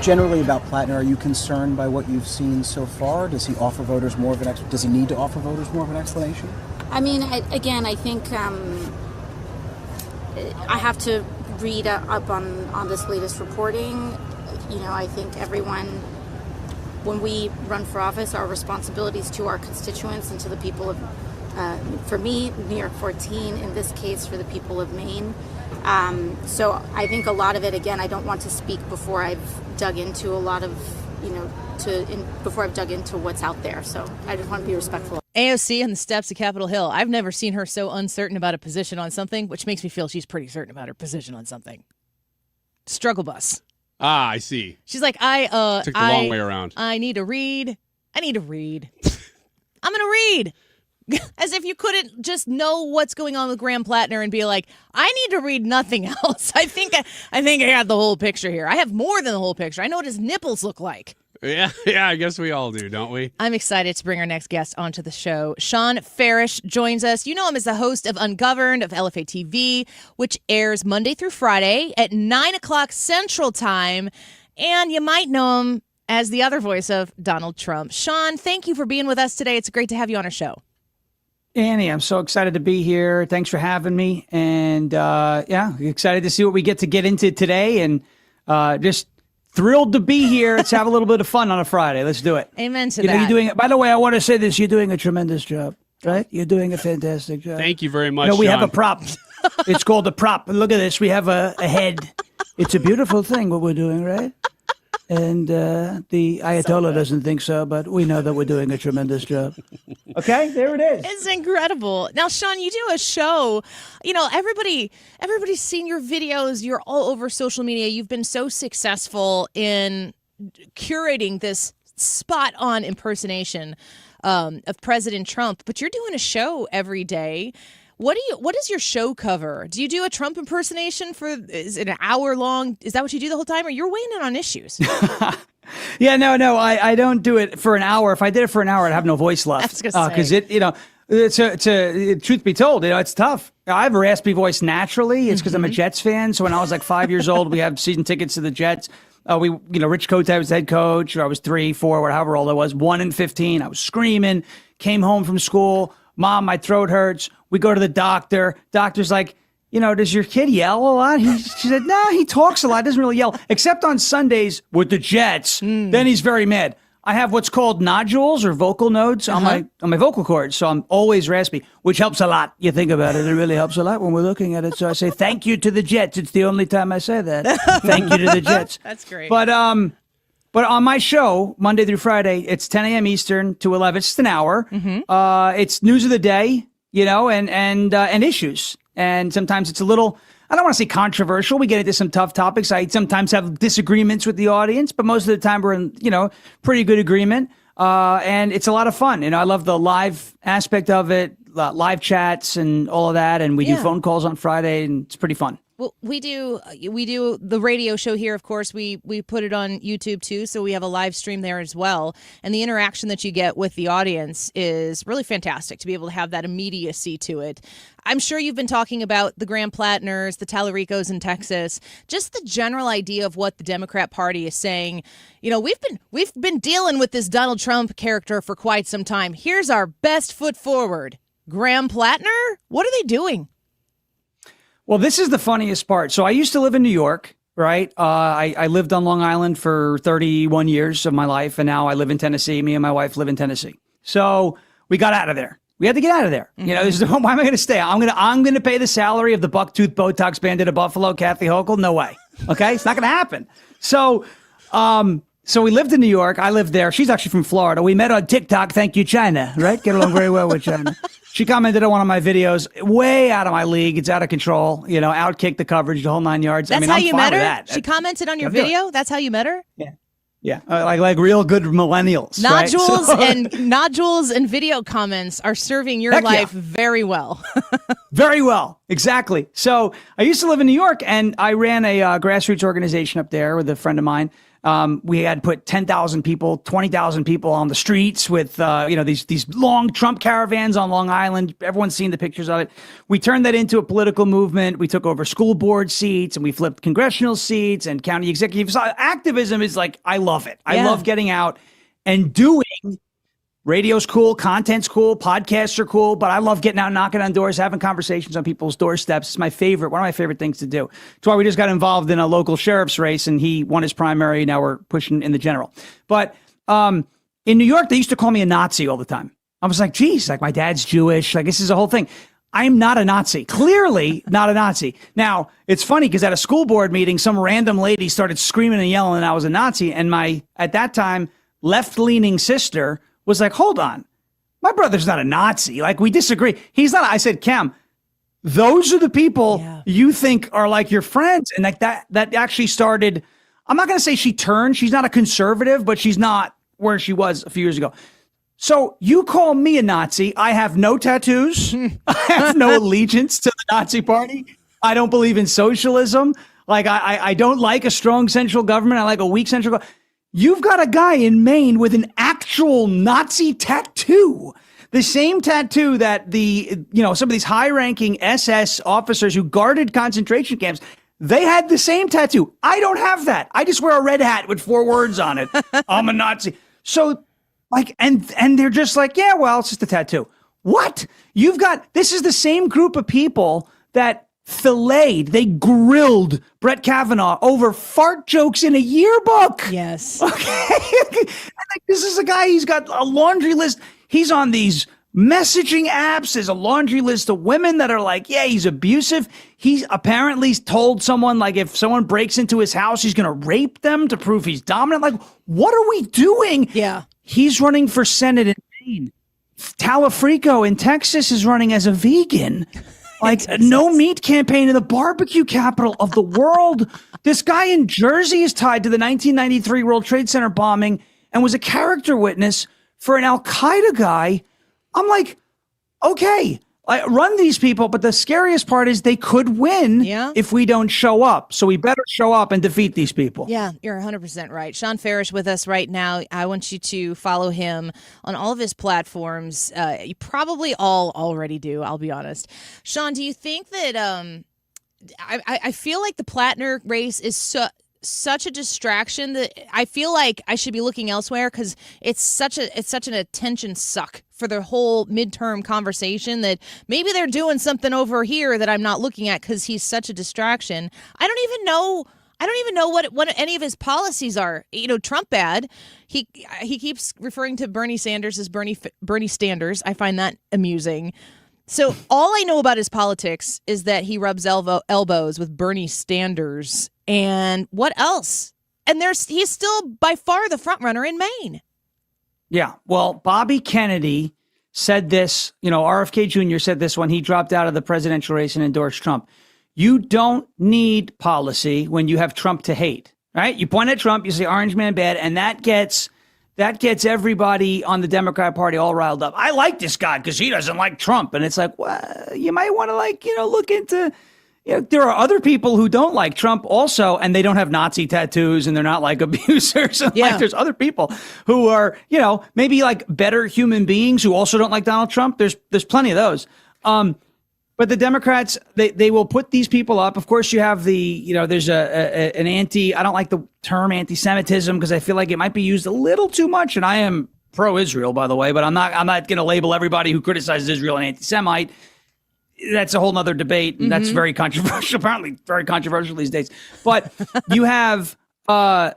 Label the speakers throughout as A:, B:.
A: Generally about Platner, are you concerned by what you've seen so far? Does he offer voters more of an does he need to offer voters more of an explanation?
B: I mean, I think I have to read up on this latest reporting. You know, I think everyone, when we run for office, our responsibilities to our constituents and to the people of, for me, New York 14, in this case, for the people of Maine. So I think a lot of it, again, I don't want to speak before I've dug into a lot of, before I've dug into what's out there. So I just want to be respectful.
C: AOC on the steps of Capitol Hill. I've never seen her so uncertain about a position on something, which makes me feel she's pretty certain about her position on something. Struggle bus.
D: Ah, I see.
C: She's like,
D: took the long way around.
C: I need to read. I'm going to read. As if you couldn't just know what's going on with Graham Platner and be like, I need to read nothing else. I think I got the whole picture here. I have more than the whole picture. I know what his nipples look like.
D: Yeah, I guess we all do, don't we?
C: I'm excited to bring our next guest onto the show. Shawn Farash joins us. You know him as the host of Ungoverned of LFA TV, which airs Monday through Friday at 9 o'clock Central Time. And you might know him as the other voice of Donald Trump. Shawn, thank you for being with us today. It's great to have you on our show.
E: Annie, I'm so excited to be here. Thanks for having me. And excited to see what we get into today. And just thrilled to be here. Let's have a little bit of fun on a Friday. Let's do it.
C: Amen to
E: that.
C: You're
E: doing it. By the way, I want to say this. You're doing a tremendous job, right? You're doing a fantastic job.
D: Thank you very much,
E: we
D: Shawn.
E: have a prop. It's called a prop. Look at this. We have a head. It's a beautiful thing, what we're doing, right? And the Ayatollah doesn't think so, but we know that we're doing a tremendous job. Okay, there it is.
C: It's incredible. Now, Shawn, you do a show. You know, everybody's seen your videos. You're all over social media. You've been so successful in curating this spot-on impersonation of President Trump, but you're doing a show every day. What does your show cover? Do you do a Trump impersonation is it an hour long? Is that what you do the whole time, or you're weighing in on issues?
E: Yeah, no, I don't do it for an hour. If I did it for an hour, I'd have no voice left. Because truth be told, it's tough. I have a raspy voice naturally. It's because I'm a Jets fan. So when I was like 5 years old, we had season tickets to the Jets. Rich Kotite was head coach. Or I was 3, 4, however old I was. 1 and 15. I was screaming. Came home from school. Mom, my throat hurts. We go to the doctor. Doctor's like, does your kid yell a lot? She said, no, he talks a lot. Doesn't really yell, except on Sundays with the Jets. Then he's very mad. I have what's called nodules or vocal nodes on my vocal cords, so I'm always raspy, which helps a lot. You think about it, it really helps a lot when we're looking at it. So I say, thank you to the Jets. It's the only time I say that. Thank you to the Jets.
C: That's great.
E: But on my show, Monday through Friday, it's 10 a.m. Eastern to 11. It's just an hour. It's news of the day, and issues. And sometimes it's a little, I don't want to say controversial. We get into some tough topics. I sometimes have disagreements with the audience, but most of the time we're in, pretty good agreement. And it's a lot of fun. I love the live aspect of it, live chats and all of that. And we do phone calls on Friday, and it's pretty fun.
C: Well, we do the radio show here. Of course, we put it on YouTube too, so we have a live stream there as well. And the interaction that you get with the audience is really fantastic to be able to have that immediacy to it. I'm sure you've been talking about the Graham Platners, the Tallaricos in Texas, just the general idea of what the Democrat Party is saying. We've been dealing with this Donald Trump character for quite some time. Here's our best foot forward. Graham Platner? What are they doing?
E: Well, this is the funniest part. So I used to live in New York, right? I lived on Long Island for 31 years of my life, and now I live in Tennessee. Me and my wife live in Tennessee. So we got out of there. We had to get out of there. Why am I going to stay? I'm going to pay the salary of the bucktooth Botox bandit of Buffalo, Kathy Hochul? No way. Okay, it's not going to happen. So we lived in New York. I lived there. She's actually from Florida. We met on TikTok. Thank you, China. Right? Get along very well with China. She commented on one of my videos, way out of my league. It's out of control. Outkick the coverage, the whole 9 yards.
C: That's how you met her?
E: That.
C: She commented on your video? That's how you met her?
E: Yeah. Like real good millennials.
C: Nodules and video comments are serving your life very well.
E: Very well. Exactly. So I used to live in New York, and I ran a grassroots organization up there with a friend of mine. We had put 10,000 people, 20,000 people on the streets with, these long Trump caravans on Long Island. Everyone's seen the pictures of it. We turned that into a political movement. We took over school board seats and we flipped congressional seats and county executives. Activism is like, I love it. I love getting out and doing. Radio's cool, content's cool, podcasts are cool, but I love getting out, knocking on doors, having conversations on people's doorsteps. It's one of my favorite things to do. That's why we just got involved in a local sheriff's race, and he won his primary. Now we're pushing in the general. But in New York, they used to call me a Nazi all the time. I was like, geez, like my dad's Jewish. Like this is a whole thing. I'm not a Nazi. Clearly not a Nazi. Now, it's funny because at a school board meeting, some random lady started screaming and yelling that I was a Nazi. And my, at that time, left-leaning sister was like, hold on, my brother's not a Nazi. Like, we disagree. He's not. I said, Cam, those are the people you think are like your friends. And like that actually started, I'm not going to say she turned. She's not a conservative, but she's not where she was a few years ago. So you call me a Nazi. I have no tattoos. I have no allegiance to the Nazi party. I don't believe in socialism. Like, I don't like a strong central government. I like a weak central government. You've got a guy in Maine with an actual Nazi tattoo. The same tattoo that some of these high-ranking SS officers who guarded concentration camps, they had the same tattoo. I don't have that. I just wear a red hat with 4 words on it. I'm a Nazi. So, like, and they're just like, yeah, well, it's just a tattoo. What? This is the same group of people that they grilled Brett Kavanaugh over fart jokes in a yearbook.
C: Yes.
E: Okay. This is a guy, he's got a laundry list. He's on these messaging apps. There's a laundry list of women that are like, yeah, he's abusive. He's apparently told someone, like, if someone breaks into his house, he's going to rape them to prove he's dominant. Like, what are we doing?
C: Yeah.
E: He's running for Senate in Maine. Talafrico in Texas is running as a vegan. Like, no meat campaign in the barbecue capital of the world. This guy in Jersey is tied to the 1993 World Trade Center bombing and was a character witness for an Al-Qaeda guy. I'm like, okay, I run these people, but the scariest part is they could win if we don't show up. So we better show up and defeat these people.
C: Yeah, you're 100% right. Shawn Farash with us right now. I want you to follow him on all of his platforms. You probably all already do, I'll be honest. Shawn, do you think that I feel like the Platner race is such a distraction that I feel like I should be looking elsewhere because it's such an attention suck for the whole midterm conversation that maybe they're doing something over here that I'm not looking at because he's such a distraction. I don't even know what any of his policies are. You know, Trump bad. He keeps referring to Bernie Sanders as Bernie Standers. I find that amusing. So all I know about his politics is that he rubs elbows with Bernie Sanders. And what else? And he's still by far the front runner in Maine.
E: Yeah. Well, Bobby Kennedy said this, RFK Jr. said this when he dropped out of the presidential race and endorsed Trump. You don't need policy when you have Trump to hate, right? You point at Trump, you say orange man bad, and that gets everybody on the Democrat Party all riled up. I like this guy because he doesn't like Trump. And it's like, well, you might want to look into, there are other people who don't like Trump also, and they don't have Nazi tattoos and they're not like abusers. And like, there's other people who are, maybe like better human beings who also don't like Donald Trump. There's plenty of those. But the Democrats, they will put these people up. Of course, you have there's an I don't like the term anti-Semitism because I feel like it might be used a little too much. And I am pro-Israel, by the way, but I'm not going to label everybody who criticizes Israel an anti-Semite. That's a whole nother debate. And that's very controversial, apparently very controversial these days. But you have, I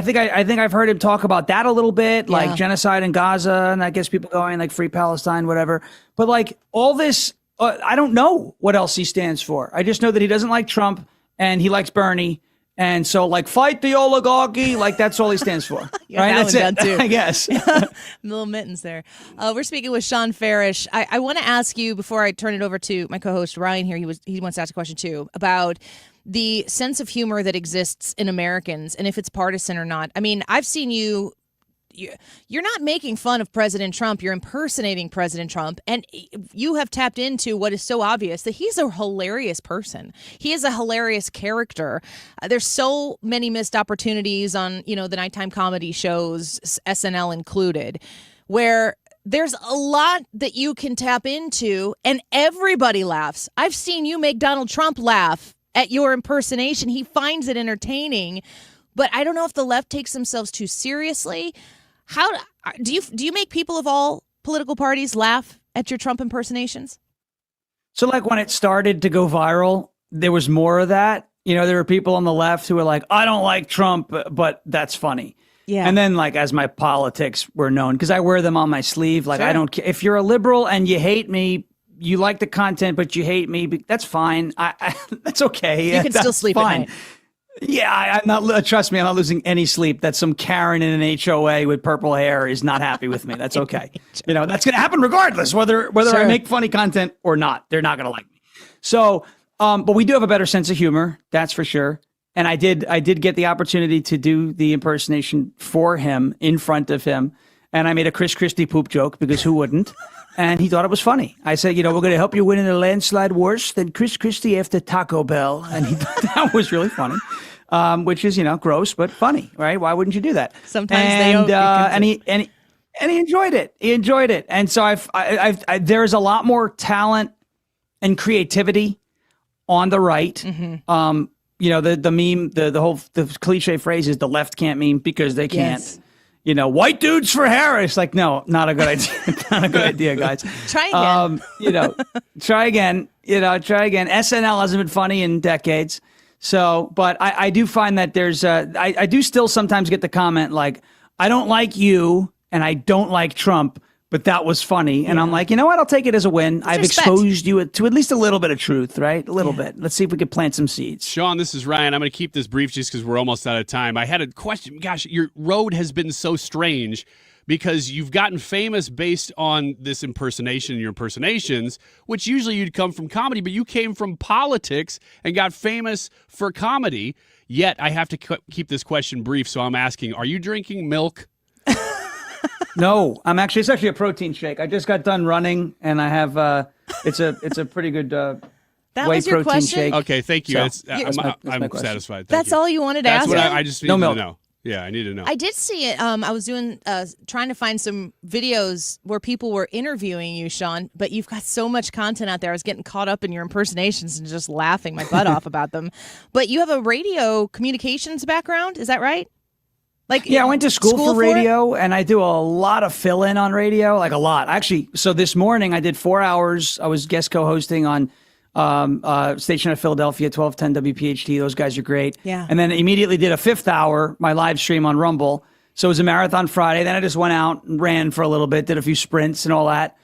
E: think I've heard him talk about that a little bit, like genocide in Gaza, and that gets people going, like Free Palestine, whatever. But like all this, I don't know what else he stands for. I just know that he doesn't like Trump and he likes Bernie. And so, like, fight the oligarchy, like, that's all he stands for. Right? That's it, too. I guess.
C: Little mittens there. We're speaking with Shawn Farash. I want to ask you, before I turn it over to my co-host Ryan here, he wants to ask a question, too, about the sense of humor that exists in Americans and if it's partisan or not. I mean, I've seen you you're not making fun of President Trump. You're impersonating President Trump. And you have tapped into what is so obvious, that he's a hilarious person. He is a hilarious character. There's so many missed opportunities on, the nighttime comedy shows, SNL included, where there's a lot that you can tap into and everybody laughs. I've seen you make Donald Trump laugh at your impersonation. He finds it entertaining, but I don't know if the left takes themselves too seriously. How do you make people of all political parties laugh at your Trump impersonations?
E: So like when it started to go viral, there was more of that. There were people on the left who were like, I don't like Trump, but that's funny.
C: Yeah.
E: And then like as my politics were known, because I wear them on my sleeve, like, sure. I don't care if you're a liberal and you hate me, you like the content, but you hate me. That's fine. I that's okay.
C: You can still sleep
E: fine.
C: at night.
E: Yeah, I'm not. Trust me, I'm not losing any sleep. That some Karen in an HOA with purple hair is not happy with me. That's okay. That's going to happen regardless, whether sure. I make funny content or not. They're not going to like me. So, but we do have a better sense of humor. That's for sure. And I did get the opportunity to do the impersonation for him in front of him, and I made a Chris Christie poop joke because who wouldn't? And he thought it was funny. I said, we're going to help you win in a landslide worse than Chris Christie after Taco Bell. And he thought that was really funny, which is, gross, but funny, right? Why wouldn't you do that?
C: Sometimes they don't.
E: And he enjoyed it. He enjoyed it. And so there's a lot more talent and creativity on the right. Mm-hmm. The meme, the cliche phrase is the left can't meme because they can't. Yes. White dudes for Harris. Like, no, not a good idea. Not a good idea, guys.
C: Try again.
E: Try again. Try again. SNL hasn't been funny in decades. So, but I do find that there's, I do still sometimes get the comment like, I don't like you and I don't like Trump, but that was funny. And I'm like, you know what? I'll take it as a win. I've exposed you to at least a little bit of truth, right? A little bit. Let's see if we can plant some seeds.
D: Shawn, this is Ryan. I'm going to keep this brief just because we're almost out of time. I had a question. Gosh, your road has been so strange because you've gotten famous based on this impersonation and your impersonations, which usually you'd come from comedy, but you came from politics and got famous for comedy. Yet I have to keep this question brief, so I'm asking, are you drinking milk?
E: No, it's actually a protein shake. I just got done running, and I have it's a pretty good
C: that
E: whey
C: was your
E: protein
C: question?
E: shake.
D: Okay, thank you.
E: So,
D: I'm satisfied.
C: That's all you wanted to ask?
D: That's what I just needed
E: milk.
D: to know. Yeah, I need to know.
C: I did see it. I was trying to find some videos where people were interviewing you, Shawn, but you've got so much content out there. I was getting caught up in your impersonations and just laughing my butt off about them. But you have a radio communications background, is that right?
E: I went to school for radio, and I do a lot of fill-in on radio, like a lot. Actually, so this morning I did 4 hours. I was guest co-hosting on station out of Philadelphia, 1210 WPHT. Those guys are great.
C: Yeah.
E: And then immediately did a 5th hour, my live stream on Rumble. So it was a marathon Friday. Then I just went out and ran for a little bit, did a few sprints and all that,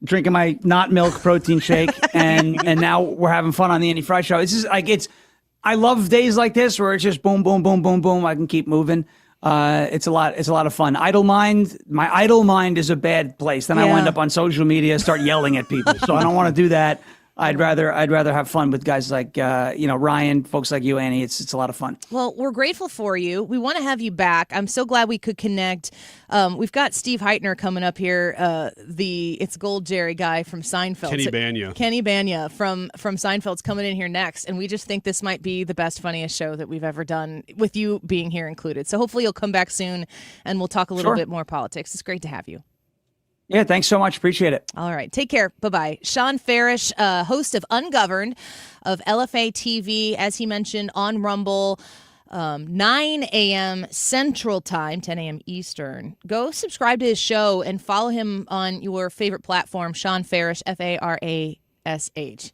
E: drinking my not milk protein shake, and now we're having fun on the Annie Frey Show. I love days like this where it's just boom, boom, boom, boom, boom. I can keep moving. It's a lot of fun. My idle mind is a bad place. Then I wind up on social media, start yelling at people. So I don't want to do that. I'd rather have fun with guys like Ryan, folks like you, Annie. It's a lot of fun.
C: Well, we're grateful for you. We want to have you back. I'm so glad we could connect. We've got Steve Heitner coming up here, the It's Gold Jerry guy from Seinfeld. Kenny Bania from Seinfeld's coming in here next, and we just think this might be the best, funniest show that we've ever done, with you being here included. So hopefully you'll come back soon, and we'll talk a little bit more politics. It's great to have you.
E: Yeah, thanks so much. Appreciate it.
C: All right. Take care. Bye-bye. Shawn Farash, host of Ungoverned, of LFA TV, as he mentioned, on Rumble, 9 a.m. Central Time, 10 a.m. Eastern. Go subscribe to his show and follow him on your favorite platform, Shawn Farash, Farash.